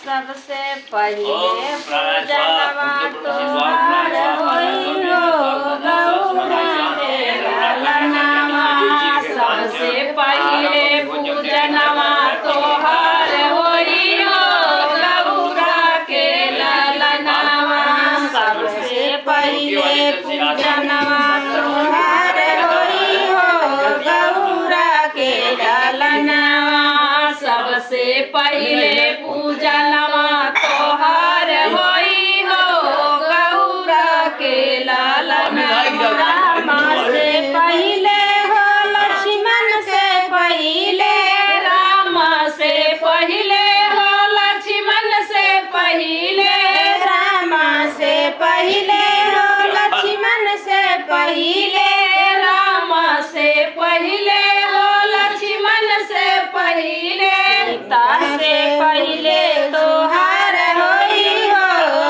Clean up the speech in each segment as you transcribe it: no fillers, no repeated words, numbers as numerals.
सबसे पहिले पूजनवा तोहार होई हो गौरा के ललनवा। सबसे पहिले पूजनवा तोहार होई हो गौरा के ललनवा। सबसे पहिले पूजनवा तोहार होई हो गौरा के ललनवा। सबसे पहिले पूजनवा तोहार होई हो गौरा के ललनवा। रामा से पहिले हो लक्ष्मण से पहिले, रामा से पहिले हो लक्ष्मण से पहिले, रामा से पहिले हो लक्ष्मण से पहिले, रामा से पहिले हो लक्ष्मण से पहिले। सीता से पहिले तोहार होई हो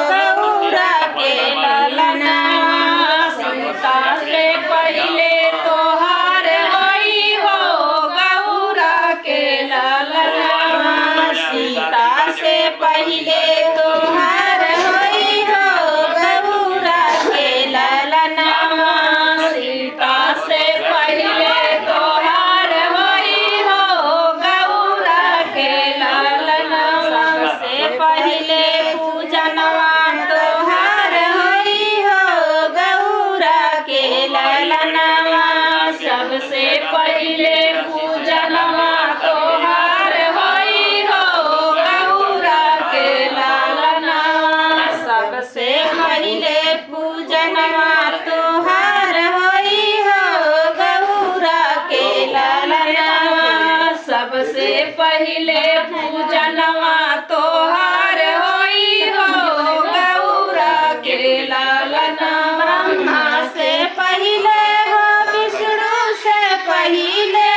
गौरा के ललनवा। सीता से पहिले तोहार होई हो गौरा के ललनवा। सीता से पहिले तोहार होई हो गौरा के ललनवा। सीता से पहिले तोहार होई हो गौरा के ललनवा। सबसे पहिले पूजनवा तोहार होई हो गौरा के ललनवा। सबसे पहिले पूजनवा तोहार होई हो गौरा के ललनवा। सबसे पहिले पूजनवा तोहार होई हो गौरा के ललनवा। सबसे पहिले पूजनवा तोहार होई हो गौरा के ललनवा। ब्रह्मा से पहिले हो विष्णु से पहिले,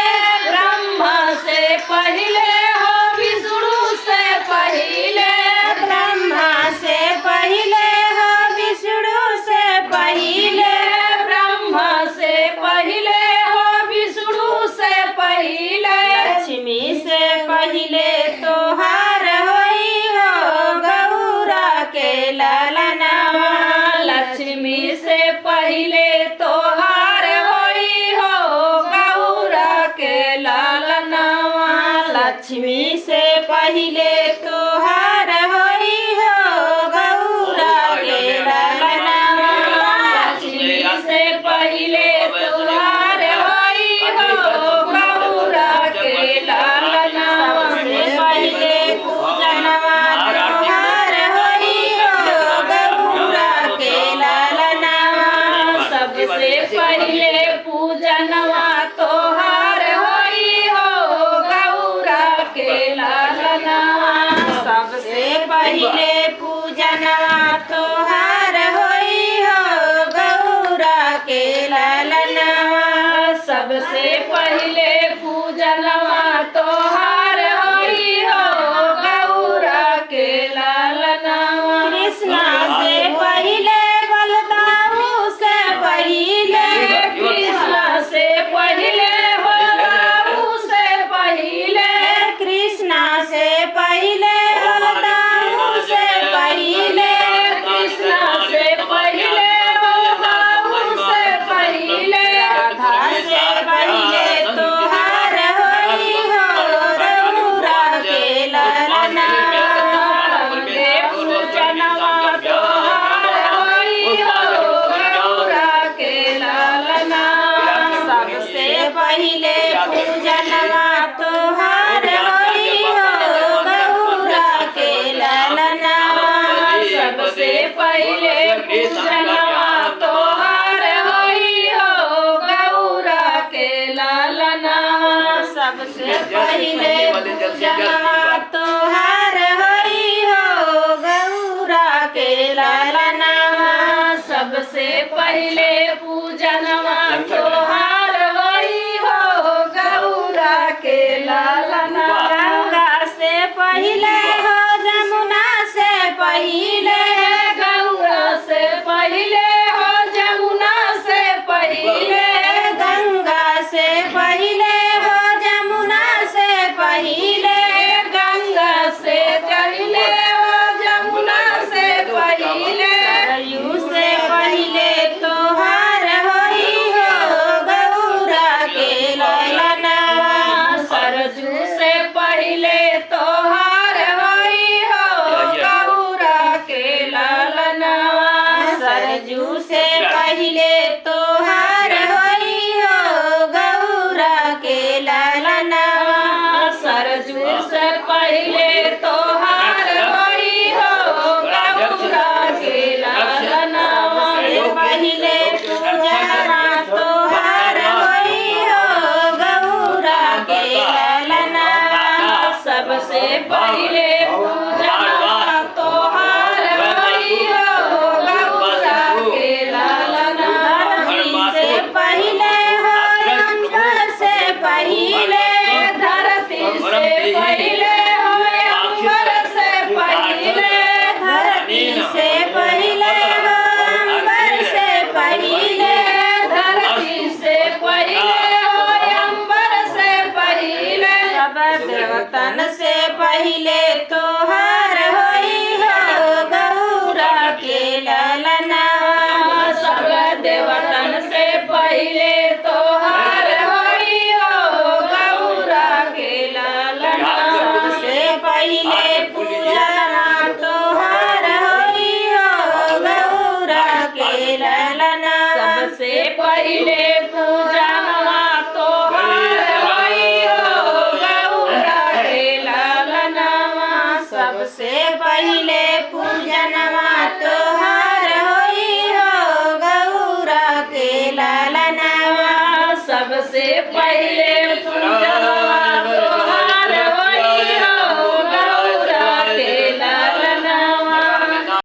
ब्रह्मा से पहिले हो विष्णु से पहिले, ब्रह्मा से पहिले हो विष्णु से पहिले, ब्रह्मा से पहिले हो विष्णु से पहिले। लक्ष्मी से पहिले तोहार होई हो गौरा के ललनवा। लक्ष्मी से पहिले तोहार होई हो गौरा के ललनवा। लक्ष्मी से पहिले तोहार होई हो गौरा के ललनवा। लक्ष्मी से पहिले तोहार होई हो गौरा के ललनवा। से पहिले पूजनवा तोहार होई हो गौरा के ललनवा। सबसे पहिले पूजनवा तोहार होई हो गौरा के ललनवा। सबसे पहिले पूजनवा तोहार होई हो गौरा के ललनवा। सबसे पहिले पूजनवा तोहार होई हो गौरा के ललनवा। कृष्णा से पहिले बलदाऊ से पहिले, कृष्णा से पहिले बलदाऊ से पहिले, कृष्णा से पहिले बलदाऊ से पहिले, कृष्णा से पहिले बलदाऊ से पहिले। राधा से पहिले तोहार होई हो गौरा के ललनवा। सबके पूजनवा तोहार होई हो गौरा के ललनवा। सबसे पहिले पूजनवा तोहार होई हो गौरा के ललनवा। सबसे पहिले पूजनवा तोहार होई हो गौरा के ललनवा। सबसे पहिले पूजनवा तोहार होई हो गौरा के ललनवा। सबसे पहिले पूजनवा तोहार होई हो गौरा के ललनवा। गंगा से पहिले हो जमुना से पहिले, गंगा से पहिले हो जमुना से पहिले, गंगा से पहिले हो जमुना से पहिले, गंगा से पहिले पहिले तोहार होई हो गौरा के लालनवा पहिले पूजना तोहार होई हो गौरा के लालनवा सबसे पहिले पूजना तोहार होई हो गौरा के लालनवा से पहिले हो अंबर से पहिले धरती से पहिले हो अंबर से पहिले धरती से पहिले हो अंबर से पहिले धरती से पहिले हो अंबर से पहिले सब देवतन से पहिले तोहार होई हो गौरा के ललनवा सब देवतन से पहिले तोहार होई हो गौरा के ललनवा से पहिले पूजना तोहार होई हो गौरा के ललनवा सबसे पहिले पूजनवा तोहार होई हो गौरा के ललनवा सबसे पहिले पूजनवा तोहार होई हो गौरा के ललनवा सबसे पहिले पूजनवा